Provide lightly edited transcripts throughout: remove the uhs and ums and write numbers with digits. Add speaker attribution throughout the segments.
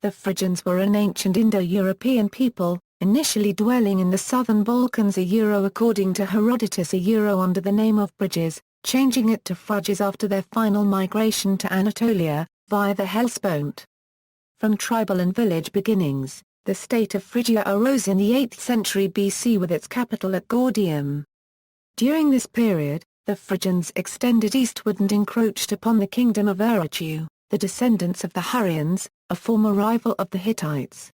Speaker 1: The Phrygians were an ancient Indo-European people, initially dwelling in the southern Balkans according to Herodotus under the name of Bryges, changing it to Phryges after their final migration to Anatolia, via the Hellespont. From tribal and village beginnings, the state of Phrygia arose in the 8th century BC with its capital at Gordium. During this period, the Phrygians extended eastward and encroached upon the kingdom of Urartu, the descendants of the Hurrians, a former rival of the Hittites.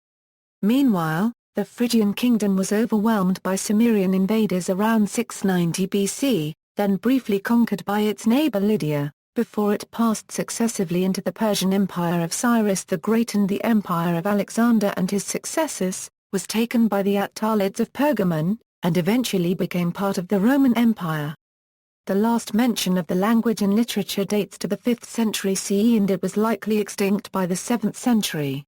Speaker 1: Meanwhile, the Phrygian kingdom was overwhelmed by Cimmerian invaders around 690 BC, then briefly conquered by its neighbor Lydia, before it passed successively into the Persian Empire of Cyrus the Great and the Empire of Alexander and his successors, was taken by the Attalids of Pergamon, and eventually became part of the Roman Empire. The last mention of the language in literature dates to the 5th century CE and it was likely extinct by the 7th century.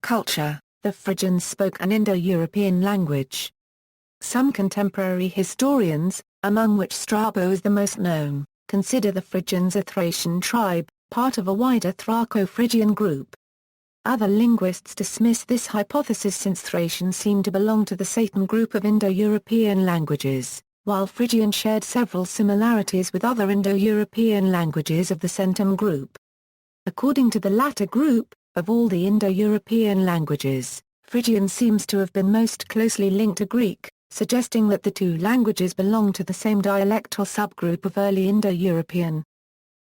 Speaker 1: Culture: the Phrygians spoke an Indo-European language. Some contemporary historians, among which Strabo is the most known, consider the Phrygians a Thracian tribe, part of a wider Thraco-Phrygian group. Other linguists dismiss this hypothesis since Thracian seem to belong to the Satan group of Indo-European languages, while Phrygian shared several similarities with other Indo-European languages of the Centum group. According to the latter group, of all the Indo-European languages, Phrygian seems to have been most closely linked to Greek, suggesting that the two languages belong to the same dialectal subgroup of early Indo-European.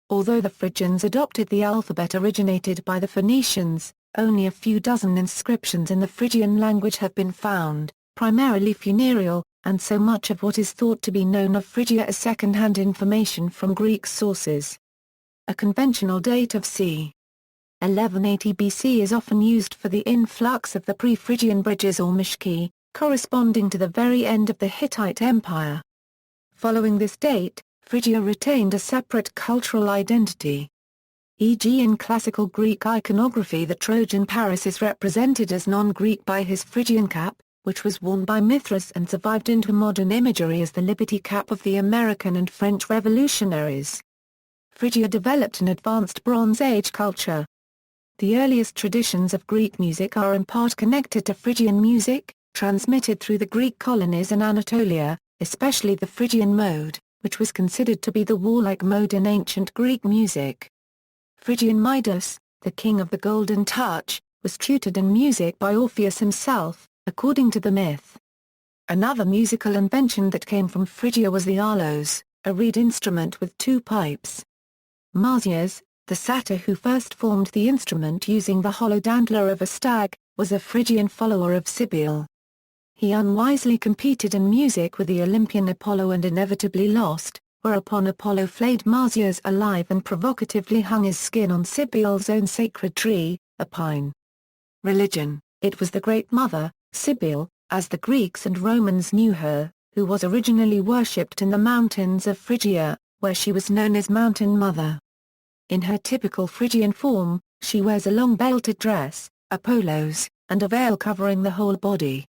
Speaker 1: Although the Phrygians adopted the alphabet originated by the Phoenicians, only a few dozen inscriptions in the Phrygian language have been found, primarily funereal, and so much of what is thought to be known of Phrygia is second-hand information from Greek sources. A conventional date of c. 1180 BC is often used for the influx of the pre-Phrygian Bryges or Mishki, corresponding to the very end of the Hittite Empire. Following this date, Phrygia retained a separate cultural identity. E.g. in classical Greek iconography the Trojan Paris is represented as non-Greek by his Phrygian cap, which was worn by Mithras and survived into modern imagery as the Liberty Cap of the American and French revolutionaries. Phrygia developed an advanced Bronze Age culture. The earliest traditions of Greek music are in part connected to Phrygian music, transmitted through the Greek colonies in Anatolia, especially the Phrygian mode, which was considered to be the warlike mode in ancient Greek music. Phrygian Midas, the king of the Golden Touch, was tutored in music by Orpheus himself, according to the myth. Another musical invention that came from Phrygia was the arose, a reed instrument with two pipes. Marsyas, the satyr who first formed the instrument using the hollow antler of a stag, was a Phrygian follower of Cybele. He unwisely competed in music with the Olympian Apollo and inevitably lost, whereupon Apollo flayed Marsyas alive and provocatively hung his skin on Cybele's own sacred tree, a pine. Religion: it was the Great Mother, Cybele, as the Greeks and Romans knew her, who was originally worshipped in the mountains of Phrygia, where she was known as Mountain Mother. In her typical Phrygian form, she wears a long belted dress, a polos, and a veil covering the whole body.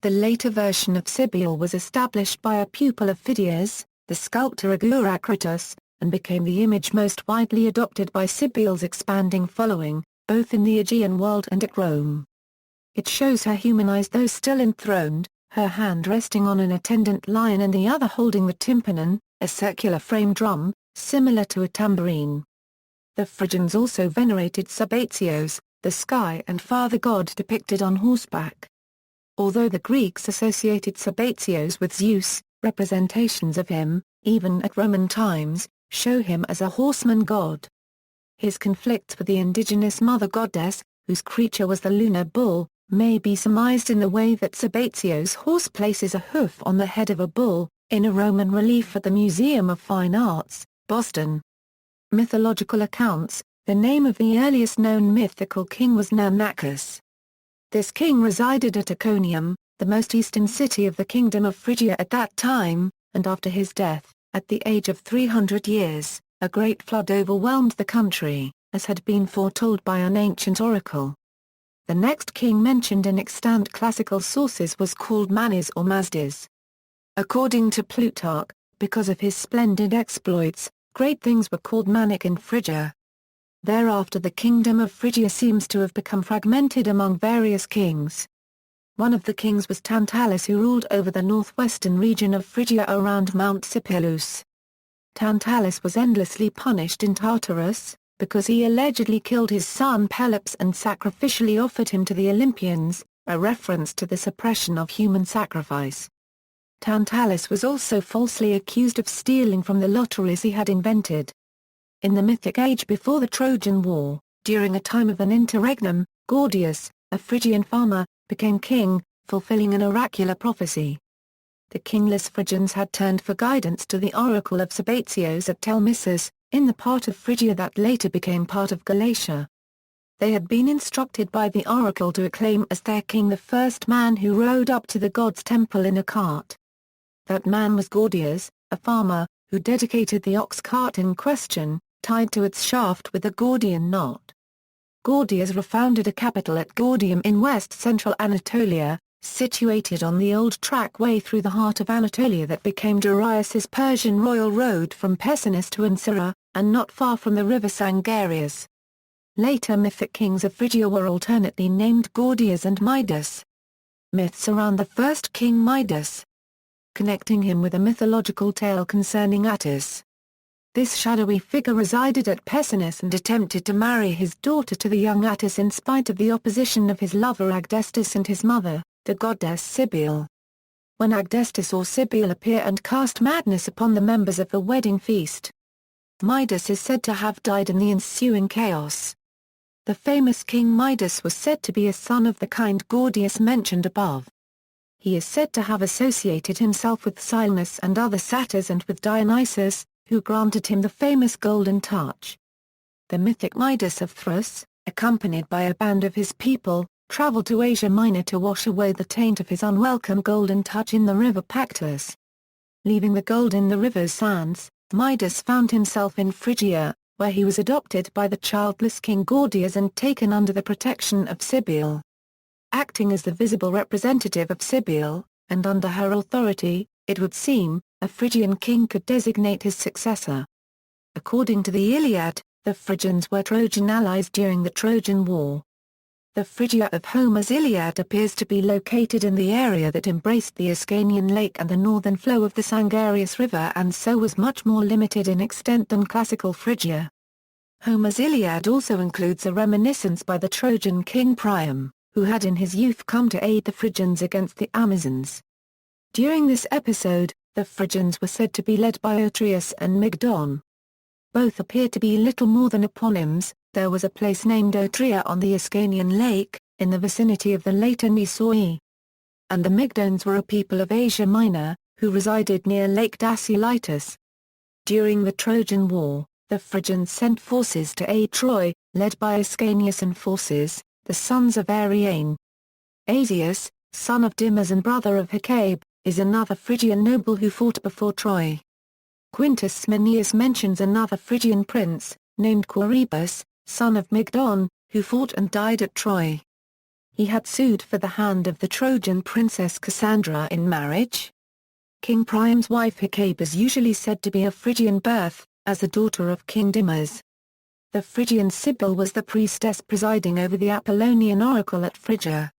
Speaker 1: The later version of Cybele was established by a pupil of Phidias, the sculptor Urartu, and became the image most widely adopted by Cybele's expanding following, both in the Aegean world and at Rome. It shows her humanized though still enthroned, her hand resting on an attendant lion and the other holding the tympanon, a circular frame drum, similar to a tambourine. The Phrygians also venerated Sabazios, the sky and father god depicted on horseback. Although the Greeks associated Sabazios with Zeus, representations of him, even at Roman times, show him as a horseman god. His conflicts with the indigenous mother goddess, whose creature was the lunar bull, may be surmised in the way that Sabazios' horse places a hoof on the head of a bull, in a Roman relief at the Museum of Fine Arts, Boston. Mythological accounts: the name of the earliest known mythical king was Naumachus. This king resided at Iconium, the most eastern city of the kingdom of Phrygia at that time, and after his death, at the age of 300 years, a great flood overwhelmed the country, as had been foretold by an ancient oracle. The next king mentioned in extant classical sources was called Manes or Mazdas. According to Plutarch, because of his splendid exploits, great things were called Manic in Phrygia. Thereafter the kingdom of Phrygia seems to have become fragmented among various kings. One of the kings was Tantalus, who ruled over the northwestern region of Phrygia around Mount Sipylus. Tantalus was endlessly punished in Tartarus, because he allegedly killed his son Pelops and sacrificially offered him to the Olympians, a reference to the suppression of human sacrifice. Tantalus was also falsely accused of stealing from the lotteries he had invented. In the mythic age before the Trojan War, during a time of an interregnum, Gordius, a Phrygian farmer, became king, fulfilling an oracular prophecy. The kingless Phrygians had turned for guidance to the oracle of Sabazios at Telmissus, in the part of Phrygia that later became part of Galatia. They had been instructed by the oracle to acclaim as their king the first man who rode up to the god's temple in a cart. That man was Gordius, a farmer, who dedicated the ox cart in question, tied to its shaft with a Gordian knot. Gordius refounded a capital at Gordium in west-central Anatolia, situated on the old trackway through the heart of Anatolia that became Darius's Persian royal road from Pessinus to Ancira, and not far from the river Sangarius. Later mythic kings of Phrygia were alternately named Gordius and Midas. Myths around the first king Midas, connecting him with a mythological tale concerning Attis. This shadowy figure resided at Pessinus and attempted to marry his daughter to the young Attis in spite of the opposition of his lover Agdestus and his mother, the goddess Cybele. When Agdestus or Cybele appear and cast madness upon the members of the wedding feast, Midas is said to have died in the ensuing chaos. The famous King Midas was said to be a son of the kind Gordius mentioned above. He is said to have associated himself with Silenus and other satyrs and with Dionysus, who granted him the famous golden touch. The mythic Midas of Thrus, accompanied by a band of his people, traveled to Asia Minor to wash away the taint of his unwelcome golden touch in the river Pactolus. Leaving the gold in the river's sands, Midas found himself in Phrygia, where he was adopted by the childless King Gordius and taken under the protection of Cybele. Acting as the visible representative of Cybele, and under her authority, it would seem, a Phrygian king could designate his successor. According to the Iliad, the Phrygians were Trojan allies during the Trojan War. The Phrygia of Homer's Iliad appears to be located in the area that embraced the Ascanian Lake and the northern flow of the Sangarius River, and so was much more limited in extent than classical Phrygia. Homer's Iliad also includes a reminiscence by the Trojan king Priam, who had in his youth come to aid the Phrygians against the Amazons. During this episode, the Phrygians were said to be led by Atreus and Mygdon. Both appear to be little more than eponyms. There was a place named Otria on the Ascanian Lake, in the vicinity of the later Nisaea. And the Mygdones were a people of Asia Minor, who resided near Lake Dasylitis. During the Trojan War, the Phrygians sent forces to aid Troy, led by Ascanius and Phorcys, the sons of Ariane. Asius, son of Dymas and brother of Hecabe, is another Phrygian noble who fought before Troy. Quintus Memmius mentions another Phrygian prince, named Quaribus, son of Mygdon, who fought and died at Troy. He had sued for the hand of the Trojan princess Cassandra in marriage. King Priam's wife Hecabe is usually said to be of Phrygian birth, as the daughter of King Dymas. The Phrygian Cybele was the priestess presiding over the Apollonian oracle at Phrygia.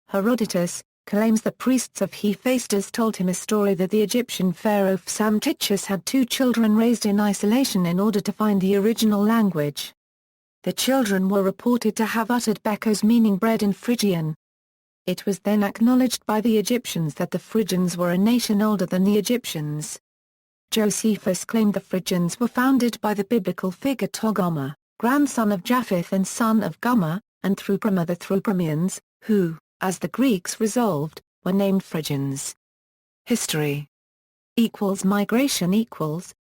Speaker 1: Herodotus claims the priests of Hephaestus told him a story that the Egyptian pharaoh Psamtichus had two children raised in isolation in order to find the original language. The children were reported to have uttered bekos, meaning bread in Phrygian. It was then acknowledged by the Egyptians that the Phrygians were a nation older than the Egyptians. Josephus claimed the Phrygians were founded by the biblical figure Togarmah, grandson of Japheth and son of Gomer, and Thrupramah the Thrupramians, who, as the Greeks resolved, were named Phrygians. History =Migration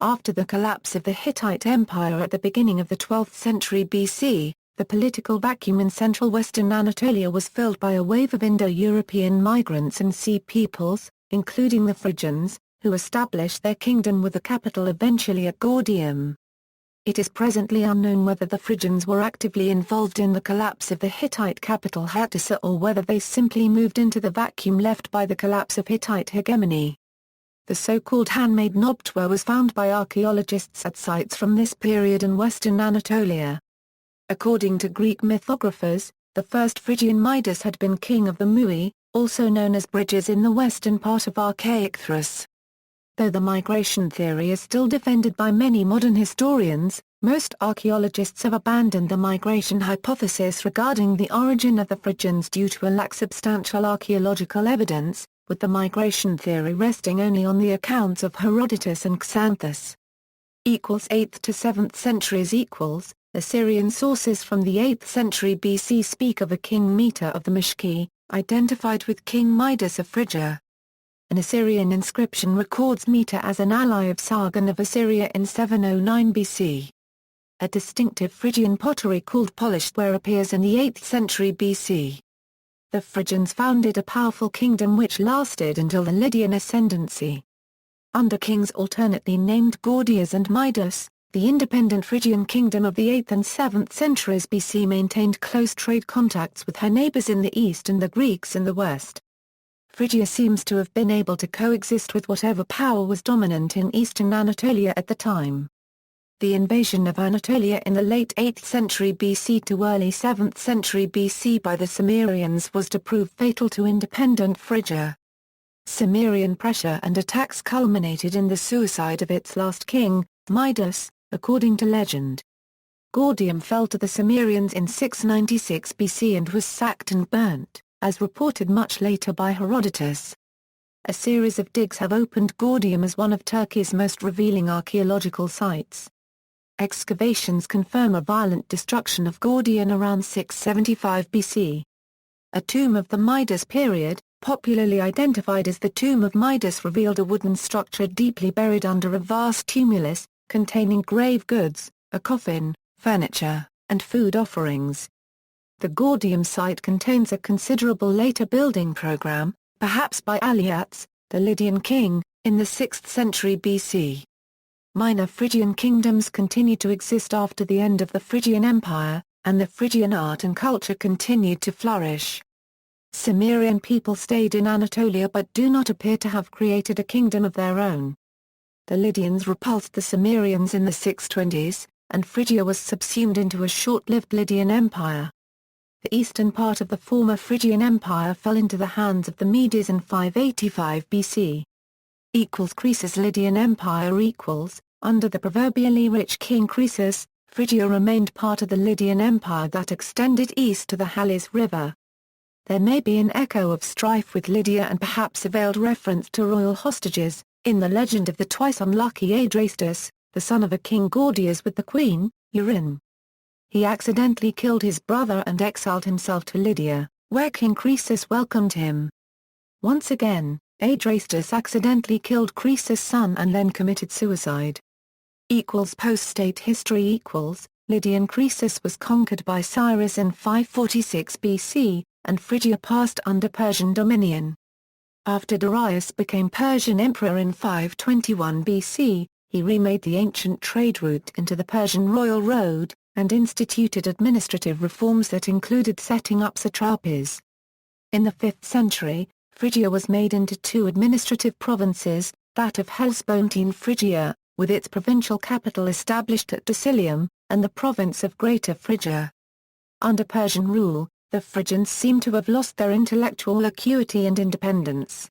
Speaker 1: After the collapse of the Hittite Empire at the beginning of the 12th century BC, the political vacuum in central western Anatolia was filled by a wave of Indo-European migrants and sea peoples, including the Phrygians, who established their kingdom with the capital eventually at Gordium. It is presently unknown whether the Phrygians were actively involved in the collapse of the Hittite capital Hattusa or whether they simply moved into the vacuum left by the collapse of Hittite hegemony. The so-called handmade Nobtwer was found by archaeologists at sites from this period in western Anatolia. According to Greek mythographers, the first Phrygian Midas had been king of the Mui, also known as Bryges in the western part of archaic Thrace. Though the migration theory is still defended by many modern historians, most archaeologists have abandoned the migration hypothesis regarding the origin of the Phrygians due to a lack of substantial archaeological evidence, with the migration theory resting only on the accounts of Herodotus and Xanthus. 8th to 7th centuries Assyrian sources from the 8th century BC speak of a king Meta of the Mishki, identified with King Midas of Phrygia. An Assyrian inscription records Meta as an ally of Sargon of Assyria in 709 BC. A distinctive Phrygian pottery called polished ware appears in the 8th century BC. The Phrygians founded a powerful kingdom which lasted until the Lydian ascendancy. Under kings alternately named Gordius and Midas, the independent Phrygian kingdom of the 8th and 7th centuries BC maintained close trade contacts with her neighbors in the east and the Greeks in the west. Phrygia seems to have been able to coexist with whatever power was dominant in eastern Anatolia at the time. The invasion of Anatolia in the late 8th century BC to early 7th century BC by the Cimmerians was to prove fatal to independent Phrygia. Cimmerian pressure and attacks culminated in the suicide of its last king, Midas, according to legend. Gordium fell to the Cimmerians in 696 BC and was sacked and burnt, as reported much later by Herodotus. A series of digs have opened Gordium as one of Turkey's most revealing archaeological sites. Excavations confirm a violent destruction of Gordium around 675 BC. A tomb of the Midas period, popularly identified as the Tomb of Midas, revealed a wooden structure deeply buried under a vast tumulus, containing grave goods, a coffin, furniture, and food offerings. The Gordium site contains a considerable later building program, perhaps by Alyattes, the Lydian king, in the 6th century BC. Minor Phrygian kingdoms continued to exist after the end of the Phrygian Empire, and the Phrygian art and culture continued to flourish. Cimmerian people stayed in Anatolia but do not appear to have created a kingdom of their own. The Lydians repulsed the Cimmerians in the 620s, and Phrygia was subsumed into a short-lived Lydian empire. The eastern part of the former Phrygian Empire fell into the hands of the Medes in 585 BC. Croesus Lydian Empire under the proverbially rich King Croesus, Phrygia remained part of the Lydian Empire that extended east to the Halys River. There may be an echo of strife with Lydia and perhaps a veiled reference to royal hostages, in the legend of the twice unlucky Adrastus, the son of a king Gordius with the queen, Urartu. He accidentally killed his brother and exiled himself to Lydia, where King Croesus welcomed him. Once again, Adrastus accidentally killed Croesus' son and then committed suicide. Post-state history Lydian Croesus was conquered by Cyrus in 546 BC, and Phrygia passed under Persian dominion. After Darius became Persian emperor in 521 BC, he remade the ancient trade route into the Persian royal road, and instituted administrative reforms that included setting up satrapies. In the 5th century, Phrygia was made into two administrative provinces, that of Hellespont in Phrygia, with its provincial capital established at Docilium, and the province of Greater Phrygia. Under Persian rule, the Phrygians seem to have lost their intellectual acuity and independence.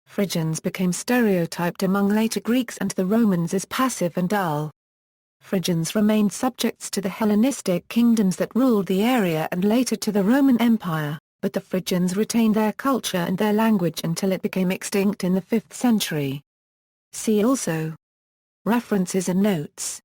Speaker 1: Phrygians became stereotyped among later Greeks and the Romans as passive and dull. Phrygians remained subjects to the Hellenistic kingdoms that ruled the area and later to the Roman Empire, but the Phrygians retained their culture and their language until it became extinct in the 5th century. See also: References and notes.